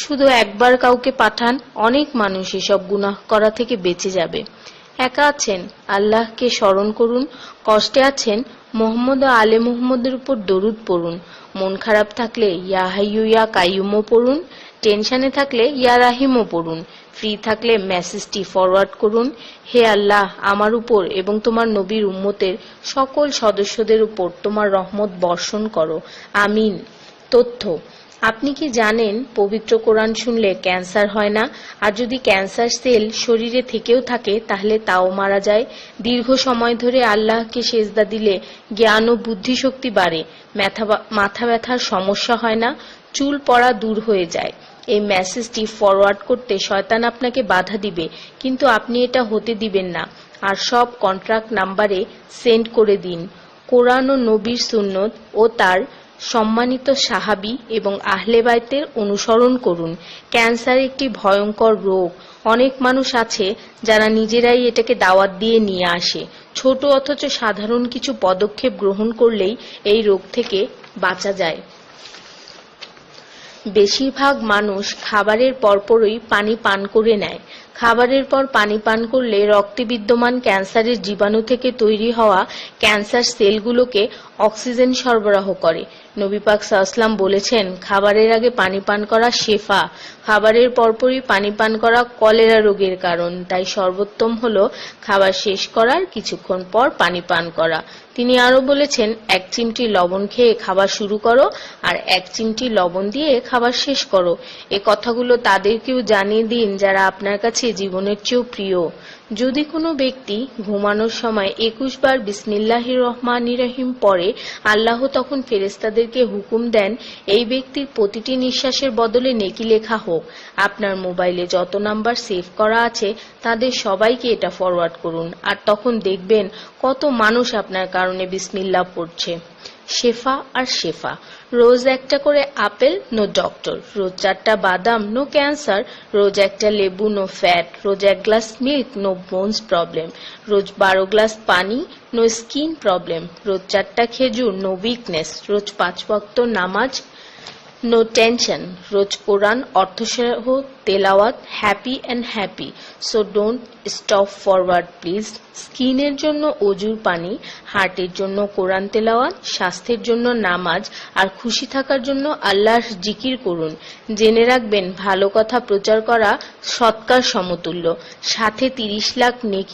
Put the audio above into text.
শুধু একবার কাউকে পাঠান, অনেক মানুষ এসব গুনাহ করা থেকে বেঁচে যাবে। একা আছেন, আল্লাহকে স্মরণ করুন। কষ্টে আছেন, মোহাম্মদ ও আলে মুহাম্মদের উপর দরুদ পড়ুন। মন খারাপ থাকলে ইয়া হাইয়ু ইয়া কাইয়ুমও পড়ুন। টেনশনে থাকলে ইয়া রাহিমও পড়ুন। ফ্রি থাকলে মেসেজটি ফরওয়ার্ড করুন, হে আল্লাহ, আমার উপর এবং তোমার নবীর উম্মতের সকল সদস্যদের উপর তোমার রহমত বর্ষণ করো, আমিন। তথ্য: আপনি কি জানেন পবিত্র কোরআন শুনলে ক্যান্সার হয় না? আর যদি ক্যান্সার সেল শরীরে থেকেও থাকে তাহলে তাও মারা যায়। দীর্ঘ সময় ধরে আল্লাহকে সেজদা দিলে জ্ঞান ও বুদ্ধিশক্তি বাড়ে। মাথা ব্যথার সমস্যা হয় না, চুল পড়া দূর হয়ে যায়। এই মেসেজটি ফরওয়ার্ড করতে শয়তান আপনাকে বাধা দিবে, কিন্তু আপনি এটা হতে দিবেন না। আর সব কন্ট্রাক্ট নাম্বারে সেন্ড করে দিন। কোরআন ও নবীর সুন্নত ও তার সম্মানিত সাহাবী এবং আহলে বাইতের অনুসরণ করুন। ক্যান্সার একটি ভয়ঙ্কর রোগ। অনেক মানুষ আছে যারা নিজেরাই এটাকে দাওয়াত দিয়ে নিয়ে আসে। ছোট অথচ সাধারণ কিছু পদক্ষেপ গ্রহণ করলেই এই রোগ থেকে বাঁচা যায়। বেশিরভাগ মানুষ খাবারের পরপরই পানি পান করে নেয়। খাবারের পর পানি পান করলে রক্তে বিদ্যমান ক্যান্সারের জীবাণু থেকে তৈরি হওয়া ক্যান্সার সেলগুলোকে অক্সিজেন সরবরাহ করে। নবী পাক সাল্লাল্লাহু বলেছেন, খাবারের আগে পানি পান করা শেফা। খাবারের পরপরই পানি পান করা কলেরা রোগের কারণ। তাই সর্বোত্তম হলো খাবার শেষ করার কিছুক্ষণ পর পানি পান করা। তিনি আরো বলেছেন, 1 চিমটি লবণ খেয়ে খাবার শুরু করো আর 1 চিমটি লবণ দিয়ে খাবার শেষ করো। এ কথাগুলো তাদেরকেও জানিয়ে দিন যারা আপনার কাছে জীবনের চেয়েও প্রিয়। যদি কোনো ব্যক্তি ঘুমানোর সময় 21 বার বিসমিল্লাহির রহমানির রহিম পড়ে, আল্লাহ তখন ফেরেশতাদেরকে হুকুম দেন এই ব্যক্তির প্রতিটি নিঃশ্বাসের বদলে নেকি লেখা হোক। আপনার মোবাইলে যত নাম্বার সেভ করা আছে তাদের সবাইকে এটা ফরওয়ার্ড করুন, আর তখন দেখবেন কত মানুষ আপনার কারণে বিসমিল্লাহ পড়ছে। শেফা আর শেফা। রোজ একটা করে আপেল, নো ডক্টর। রোজ 4টা বাদাম, নো ক্যান্সার। রোজ একটা লেবু, নো ফ্যাট। রোজ 1 glass milk, no bones problem. রোজ 12 গ্লাস পানি, নো স্কিন প্রবলেম। রোজ 4টা খেজুর, নো উইকনেস। রোজ 5 ওয়াক্ত নামাজ, নো টেনশন। রোজ কোরআন অর্থসহ তেলাওয়াত, happy and happy. So don't stop forward please. স্কিনের জন্য অজুর পানি, হার্টের জন্য কোরআন তেলাওয়াত, স্বাস্থ্যের জন্য নামাজ, আর খুশি থাকার জন্য আল্লাহর জিকির করুন। জেনে রাখবেন, ভালো কথা প্রচার করা সৎকার সমতুল্য, সাথে 30 লাখ নেকি